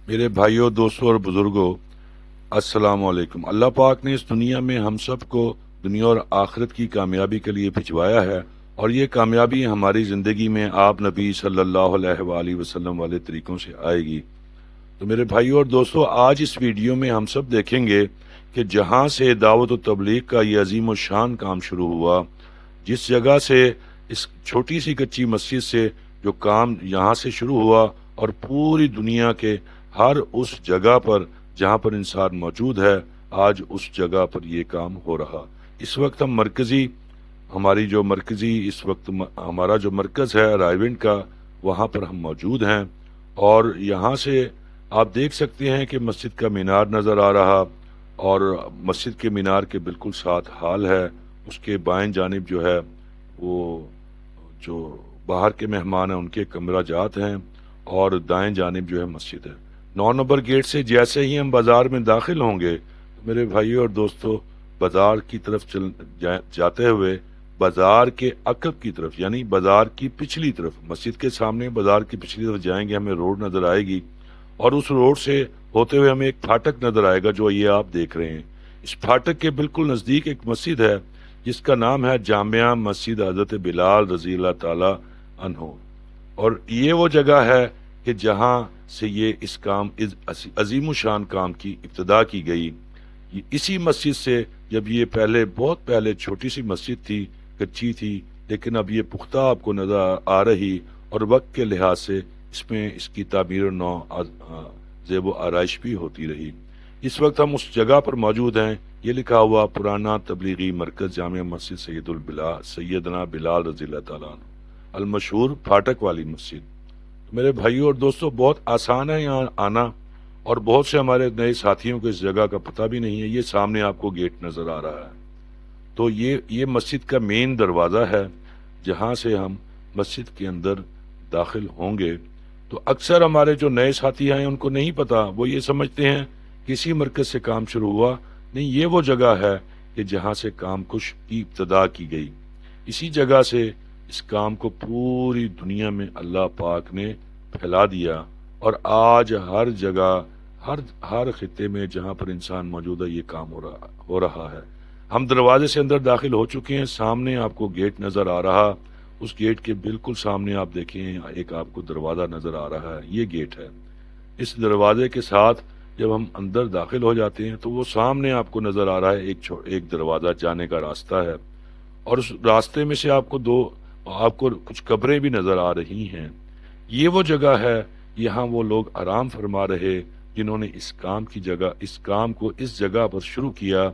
میرے بھائیوں دوستوں اور بزرگوں، السلام علیکم۔ اللہ پاک نے اس دنیا میں ہم سب کو دنیا اور آخرت کی کامیابی کے لیے بھجوایا ہے، اور یہ کامیابی ہماری زندگی میں آپ نبی صلی اللہ علیہ وآلہ وسلم والے طریقوں سے آئے گی۔ تو میرے بھائیوں اور دوستوں، آج اس ویڈیو میں ہم سب دیکھیں گے کہ جہاں سے دعوت و تبلیغ کا یہ عظیم و شان کام شروع ہوا، جس جگہ سے، اس چھوٹی سی کچی مسجد سے جو کام یہاں سے شروع ہوا، اور پوری دنیا کے ہر اس جگہ پر جہاں پر انسان موجود ہے، آج اس جگہ پر یہ کام ہو رہا۔ اس وقت ہم اس وقت ہمارا جو مرکز ہے رائیونڈ کا، وہاں پر ہم موجود ہیں، اور یہاں سے آپ دیکھ سکتے ہیں کہ مسجد کا مینار نظر آ رہا، اور مسجد کے مینار کے بالکل ساتھ ہال ہے۔ اس کے بائیں جانب جو ہے وہ جو باہر کے مہمان ہیں ان کے کمرہ جات ہیں، اور دائیں جانب جو ہے مسجد ہے۔ 9 نمبر گیٹ سے جیسے ہی ہم بازار میں داخل ہوں گے، میرے بھائیوں اور دوستوں، بازار کی طرف جاتے ہوئے بازار کے عقب کی طرف، یعنی بازار کی پچھلی طرف، مسجد کے سامنے بازار کی پچھلی طرف جائیں گے، ہمیں روڈ نظر آئے گی، اور اس روڈ سے ہوتے ہوئے ہمیں ایک پھاٹک نظر آئے گا جو یہ آپ دیکھ رہے ہیں۔ اس پھاٹک کے بالکل نزدیک ایک مسجد ہے جس کا نام ہے جامعہ مسجد حضرت بلال رضی اللہ تعالی عنہ، اور یہ وہ جگہ ہے کہ جہاں سے یہ اس عظیم و شان کام کی ابتدا کی گئی۔ اسی مسجد سے، جب یہ بہت پہلے چھوٹی سی مسجد تھی، کچی تھی، لیکن اب یہ پختہ آپ کو نظر آ رہی، اور وقت کے لحاظ سے اس کی تعمیر و نو زیب و آرائش بھی ہوتی رہی۔ اس وقت ہم اس جگہ پر موجود ہیں، یہ لکھا ہوا پرانا تبلیغی مرکز جامع مسجد سیدنا بلال رضی اللہ تعالیٰ عنہ، المشہور پھاٹک والی مسجد۔ میرے بھائیوں اور دوستوں، بہت آسان ہے یہاں آنا، اور بہت سے ہمارے نئے ساتھیوں کو اس جگہ کا پتہ بھی نہیں ہے۔ یہ سامنے آپ کو گیٹ نظر آ رہا ہے، تو یہ مسجد کا مین دروازہ ہے جہاں سے ہم مسجد کے اندر داخل ہوں گے۔ تو اکثر ہمارے جو نئے ساتھی ہیں ان کو نہیں پتا، وہ یہ سمجھتے ہیں کہ اسی مرکز سے کام شروع ہوا۔ نہیں، یہ وہ جگہ ہے کہ جہاں سے کام کش کی ابتدا کی گئی۔ اسی جگہ سے اس کام کو پوری دنیا میں اللہ پاک نے پھیلا دیا، اور آج ہر جگہ، ہر خطے میں جہاں پر انسان موجود ہے، یہ کام ہو رہا ہے۔ ہم دروازے سے اندر داخل ہو چکے ہیں، سامنے آپ کو گیٹ نظر آ رہا، اس گیٹ کے بالکل سامنے آپ دیکھیں ایک آپ کو دروازہ نظر آ رہا ہے، یہ گیٹ ہے۔ اس دروازے کے ساتھ جب ہم اندر داخل ہو جاتے ہیں تو وہ سامنے آپ کو نظر آ رہا ہے ایک دروازہ جانے کا راستہ ہے، اور اس راستے میں سے آپ کو کچھ قبریں بھی نظر آ رہی ہیں۔ یہ وہ جگہ ہے، یہاں وہ لوگ آرام فرما رہے جنہوں نے اس کام کو اس جگہ پر شروع کیا۔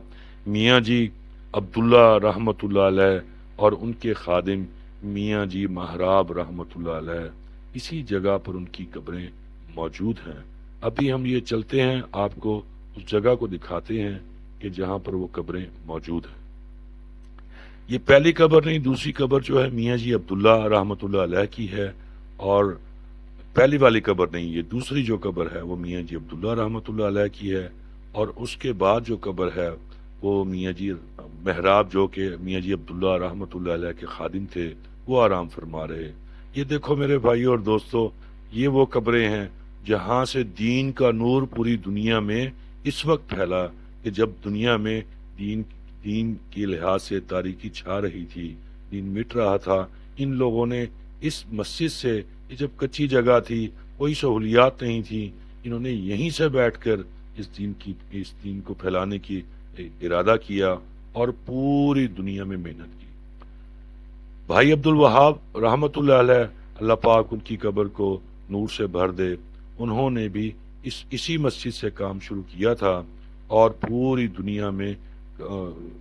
میاں جی عبداللہ رحمۃ اللہ علیہ اور ان کے خادم میاں جی محراب رحمۃ اللہ علیہ، اسی جگہ پر ان کی قبریں موجود ہیں۔ ابھی ہم یہ چلتے ہیں، آپ کو اس جگہ کو دکھاتے ہیں کہ جہاں پر وہ قبریں موجود ہیں۔ یہ پہلی قبر نہیں، دوسری قبر جو ہے میاں جی عبداللہ رحمۃ اللہ علیہ کی ہے، اور پہلی والی قبر نہیں، یہ دوسری جو قبر ہے وہ میاں جی عبداللہ رحمۃ اللہ علیہ کی ہے، اور اس کے بعد جو قبر ہے وہ میاں جی محراب، جو کہ میاں جی عبداللہ رحمۃ اللہ علیہ کے خادم تھے، وہ آرام فرما رہے۔ یہ دیکھو میرے بھائیوں اور دوستوں، یہ وہ قبریں ہیں جہاں سے دین کا نور پوری دنیا میں اس وقت پھیلا، کہ جب دنیا میں دین کے لحاظ سے تاریکی چھا رہی تھی، دین مٹ رہا تھا۔ ان لوگوں نے اس مسجد سے، یہ جب کچی جگہ تھی، کوئی سہولیات نہیں تھی، انہوں نے یہیں سے بیٹھ کر اس دین کو پھیلانے کی ارادہ کیا، اور پوری دنیا میں محنت کی۔ بھائی عبد الوہاب رحمۃ اللہ علیہ، اللہ پاک ان کی قبر کو نور سے بھر دے، انہوں نے بھی اسی مسجد سے کام شروع کیا تھا، اور پوری دنیا میں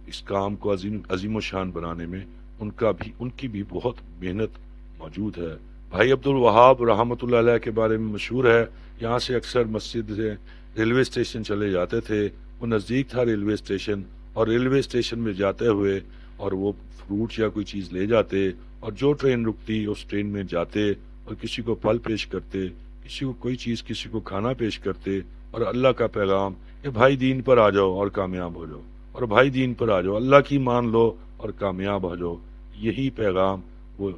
اس کام کو عظیم و شان بنانے میں ان کی بھی بہت محنت موجود ہے۔ بھائی عبد الوہاب رحمۃ اللہ علیہ کے بارے میں مشہور ہے، یہاں سے اکثر مسجد سے ریلوے اسٹیشن چلے جاتے تھے، وہ نزدیک تھا ریلوے اسٹیشن، اور ریلوے اسٹیشن میں جاتے ہوئے اور وہ فروٹ یا کوئی چیز لے جاتے، اور جو ٹرین رکتی اس ٹرین میں جاتے، اور کسی کو پھل پیش کرتے، کسی کو کوئی چیز، کسی کو کھانا پیش کرتے، اور اللہ کا پیغام کہ بھائی دین پر آ جاؤ اور کامیاب ہو جاؤ، اور بھائی دین پر آ جاؤ، اللہ کی مان لو اور کامیاب ہو جاؤ، یہی پیغام وہ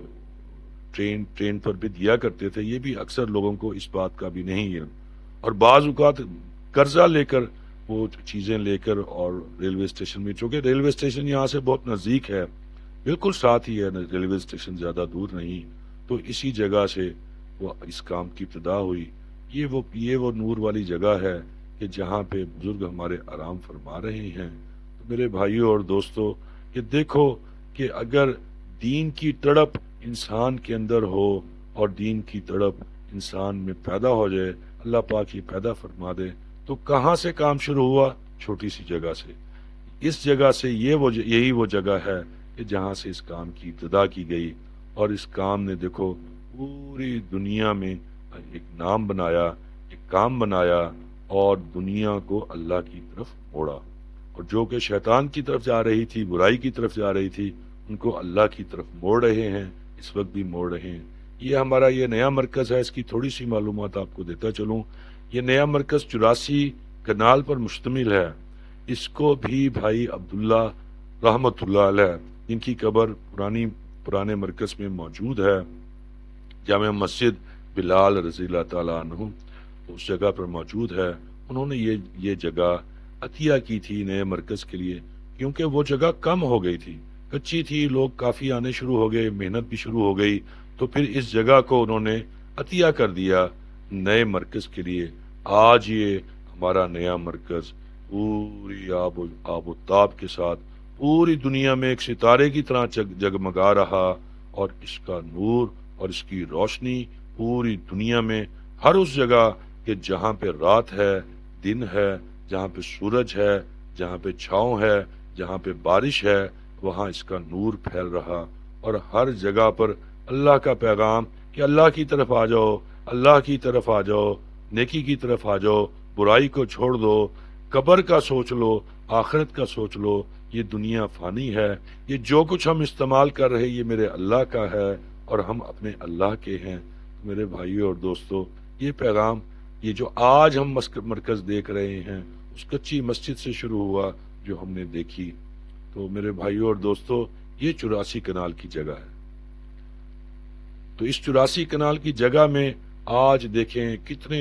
ٹرین پر بھی دیا کرتے تھے۔ یہ بھی اکثر لوگوں کو اس بات کا بھی نہیں علم، اور بعض اوقات قرضہ لے کر وہ چیزیں لے کر اور ریلوے اسٹیشن میں، چونکہ ریلوے اسٹیشن یہاں سے بہت نزدیک ہے، بالکل ساتھ ہی ہے، ریلوے اسٹیشن زیادہ دور نہیں، تو اسی جگہ سے وہ اس کام کی ابتدا ہوئی۔ یہ وہ نور والی جگہ ہے کہ جہاں پہ بزرگ ہمارے آرام فرما رہے ہیں۔ تو میرے بھائیوں اور دوستو، کہ دیکھو کہ اگر دین کی تڑپ انسان کے اندر ہو اور دین کی تڑپ انسان میں پیدا ہو جائے، اللہ پاک یہ پیدا فرما دے، تو کہاں سے کام شروع ہوا؟ چھوٹی سی جگہ سے۔ اس جگہ سے یہی وہ جگہ ہے کہ جہاں سے اس کام کی ابتدا کی گئی، اور اس کام نے دیکھو پوری دنیا میں ایک نام بنایا، ایک کام بنایا، اور دنیا کو اللہ کی طرف موڑا، اور جو کہ شیطان کی طرف جا رہی تھی، برائی کی طرف جا رہی تھی، ان کو اللہ کی طرف موڑ رہے ہیں، اس وقت بھی موڑ رہے ہیں۔ یہ ہمارا یہ نیا مرکز ہے، اس کی تھوڑی سی معلومات آپ کو دیتا چلوں۔ یہ نیا مرکز 84 کنال پر مشتمل ہے۔ اس کو بھی بھائی عبداللہ رحمت اللہ علیہ، ان کی قبر پرانے مرکز میں موجود ہے، جامع مسجد بلال رضی اللہ تعالیٰ عنہ اس جگہ پر موجود ہے۔ انہوں نے یہ جگہ عطیہ کی تھی نئے مرکز کے لیے، کیونکہ وہ جگہ کم ہو گئی تھی، کچی تھی، لوگ کافی آنے شروع ہو گئے، محنت بھی شروع ہو گئی، تو پھر اس جگہ کو انہوں نے عطیہ کر دیا نئے مرکز کے لیے۔ آج یہ ہمارا نیا مرکز پوری آب و تاب کے ساتھ پوری دنیا میں ایک ستارے کی طرح جگمگا رہا، اور اس کا نور اور اس کی روشنی پوری دنیا میں ہر اس جگہ کہ جہاں پہ رات ہے، دن ہے، جہاں پہ سورج ہے، جہاں پہ چھاؤں ہے، جہاں پہ بارش ہے، وہاں اس کا نور پھیل رہا، اور ہر جگہ پر اللہ کا پیغام کہ اللہ کی طرف آ جاؤ، اللہ کی طرف آ جاؤ، نیکی کی طرف آ جاؤ، برائی کو چھوڑ دو، قبر کا سوچ لو، آخرت کا سوچ لو، یہ دنیا فانی ہے، یہ جو کچھ ہم استعمال کر رہے یہ میرے اللہ کا ہے اور ہم اپنے اللہ کے ہیں۔ میرے بھائیوں اور دوستو، یہ پیغام یہ جو آج ہم مرکز دیکھ رہے ہیں اس کچی مسجد سے شروع ہوا جو ہم نے دیکھی۔ تو میرے بھائیوں اور دوستو، یہ 84 کنال کی جگہ ہے۔ تو اس 84 کنال کی جگہ میں آج دیکھیں کتنے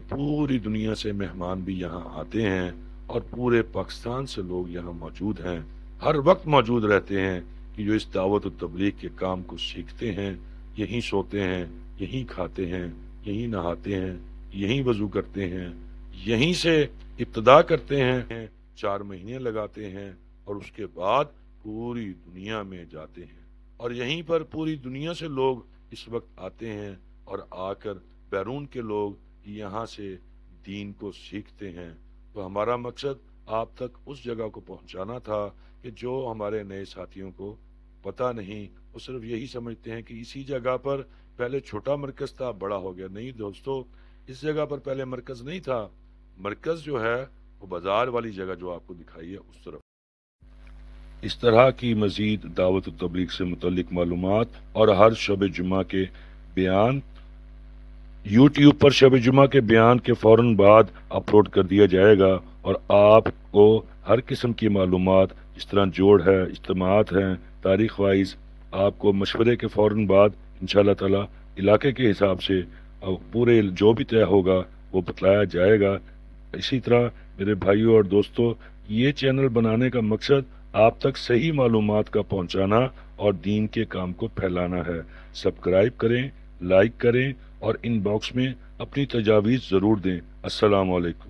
پوری دنیا سے مہمان بھی یہاں آتے ہیں، اور پورے پاکستان سے لوگ یہاں موجود ہیں، ہر وقت موجود رہتے ہیں، کہ جو اس دعوت و تبلیغ کے کام کو سیکھتے ہیں، یہیں سوتے ہیں، یہیں کھاتے ہیں، یہیں نہاتے ہیں، یہیں وضو کرتے ہیں، یہیں سے ابتدا کرتے ہیں، 4 مہینے لگاتے ہیں، اور اس کے بعد پوری دنیا میں جاتے ہیں، اور یہیں پر پوری دنیا سے لوگ اس وقت آتے ہیں، اور آ کر بیرون کے لوگ یہاں سے دین کو سیکھتے ہیں۔ تو ہمارا مقصد آپ تک اس جگہ کو پہنچانا تھا کہ جو ہمارے نئے ساتھیوں کو پتہ نہیں، وہ صرف یہی سمجھتے ہیں کہ اسی جگہ پر پہلے چھوٹا مرکز تھا، بڑا ہو گیا۔ نہیں دوستو، اس جگہ پر پہلے مرکز نہیں تھا، مرکز جو ہے وہ بازار والی جگہ جو آپ کو دکھائی ہے اس طرف۔ اس طرح کی مزید دعوت و تبلیغ سے متعلق معلومات اور ہر شب جمعہ کے بیان یوٹیوب پر شب جمعہ کے بیان کے فوراً بعد اپلوڈ کر دیا جائے گا، اور آپ کو ہر قسم کی معلومات جس طرح جوڑ ہے، اجتماعات ہیں، تاریخ وائز، آپ کو مشورے کے فوراً بعد انشاءاللہ تعالی علاقے کے حساب سے پورے جو بھی طے ہوگا وہ بتلایا جائے گا۔ اسی طرح میرے بھائیوں اور دوستو، یہ چینل بنانے کا مقصد آپ تک صحیح معلومات کا پہنچانا اور دین کے کام کو پھیلانا ہے۔ سبسکرائب کریں، لائک کریں، اور ان باکس میں اپنی تجاویز ضرور دیں۔ السلام علیکم۔